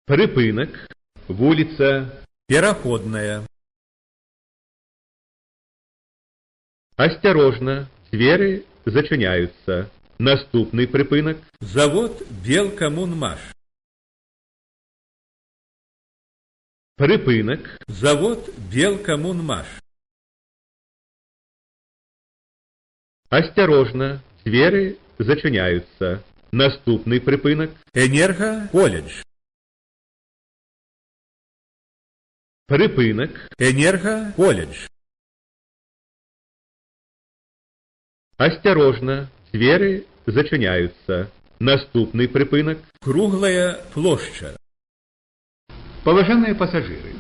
Припынак, вуліца, Пераходная. асцярожна, дзверы зачыняюцца. Наступны прыпынак. Завод Белкоммунмаш. Прыпынак, Завод Белкоммунмаш. асцярожна, дзверы зачыняюцца. Наступны прыпынак. Энергоколледж. Прыпынак, Энергоколледж. асцярожна, дзверы зачыняюцца. Наступны прыпынак. Круглая площадь. Паважаныя пасажыры,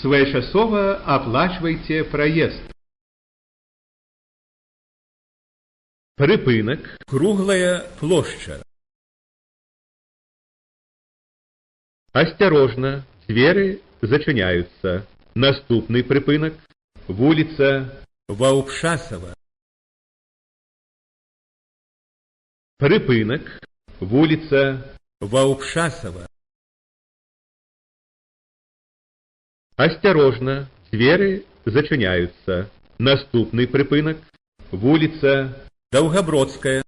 своечасова аплачвайце праезд. Прыпынак, Круглая площадь. асцярожна, дзверы зачыняюцца. Наступны прыпынак. Вуліца, Ваупшасова. прыпынак, вуліца, Ваупшасова. асцярожна, дзверы зачыняюцца. Наступны прыпынак. Вуліца, Долгобродская.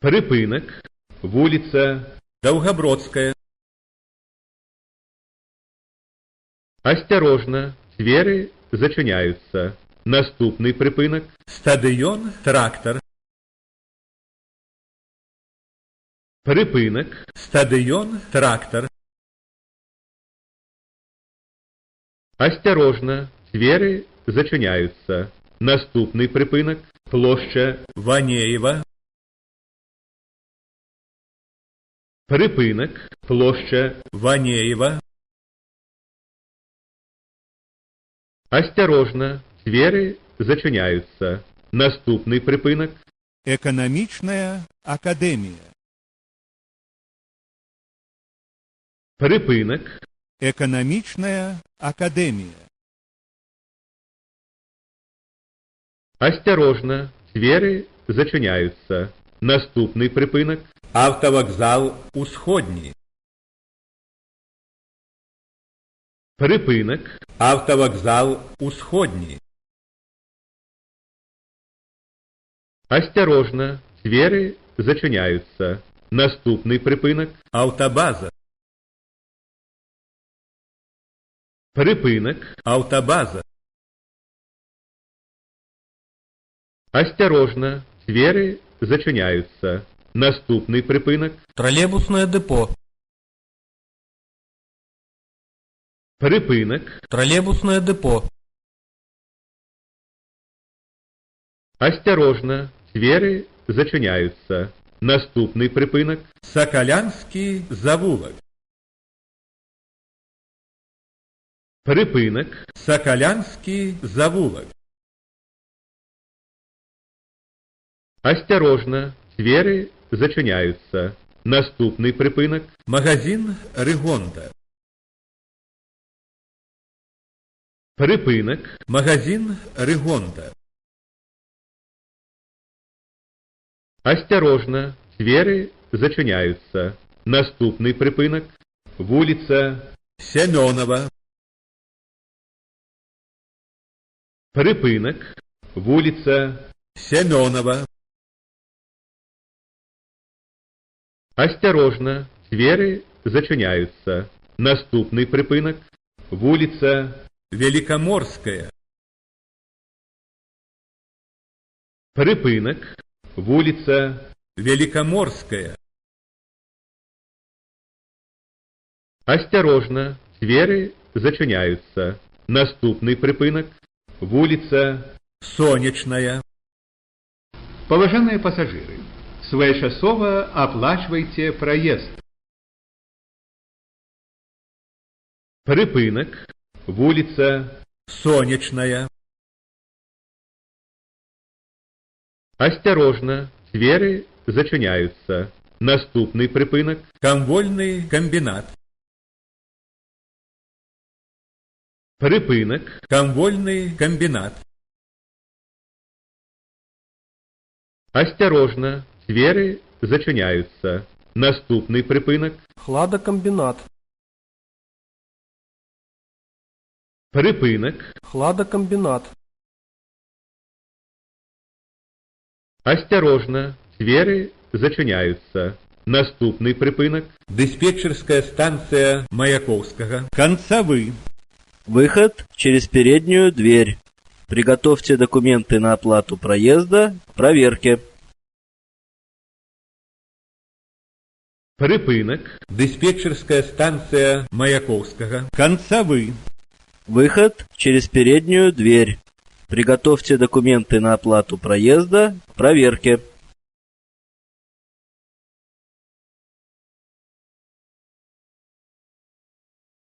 прыпынак, вуліца, Долгобродская. асцярожна, дзверы зачыняюцца. Наступны прыпынак. Стадион Трактор. Прыпынак, Стадион Трактор. асцярожна, дзверы зачыняюцца. Наступны прыпынак. Плошча, Ванеева. прыпынак, плошча, Ванеева. асцярожна, дзверы зачыняюцца. Наступны прыпынак. Экономичная академия. Прыпынак, Экономичная академия. асцярожна, дзверы зачыняюцца. Наступны прыпынак. Автовокзал Усходний. Прыпынак, Автовокзал Усходний. асцярожна, дзверы зачыняюцца. Наступны прыпынак. Автобаза. Прыпынак, Автобаза. асцярожна, дзверы зачыняюцца. Наступны прыпынак. Троллейбусное депо. Прыпынак, Троллейбусное депо. асцярожна, дзверы зачыняюцца. Наступны прыпынак. Соколянский завулок. Прыпынак, Соколянский завулок. асцярожна, дзверы зачыняюцца. Наступны прыпынак. Магазин Рыгонда. Прыпынак, Магазин Рыгонда. асцярожна, дзверы зачыняюцца. Наступны прыпынак. Вуліца, Семенова. прыпынак, вуліца, Семенова. асцярожна, дзверы зачыняюцца. Наступны прыпынак. Вуліца, Великоморская. прыпынак, вуліца, Великоморская. асцярожна, дзверы зачыняюцца. Наступны прыпынак. Вуліца, Сонечная. Паважаныя пасажыры, своечасова аплачвайце праезд. прыпынак, вуліца, Сонечная. асцярожна, дзверы зачыняюцца. Наступны прыпынак. Комвольный комбинат. Прыпынак, Комвольный комбинат. асцярожна, дзверы зачыняюцца. Наступний припинок. Хладокомбинат. Припинок. Хладокомбинат. Осторожно, двери зачиняются. Наступный припинок. Диспетчерская станция Маяковского. Концовы. Выход через переднюю дверь. Приготовьте документы на оплату проезда к проверке. Припинок. Диспетчерская станция Маяковского. Концовы. Выход через переднюю дверь. Приготовьте документы на оплату проезда к проверке.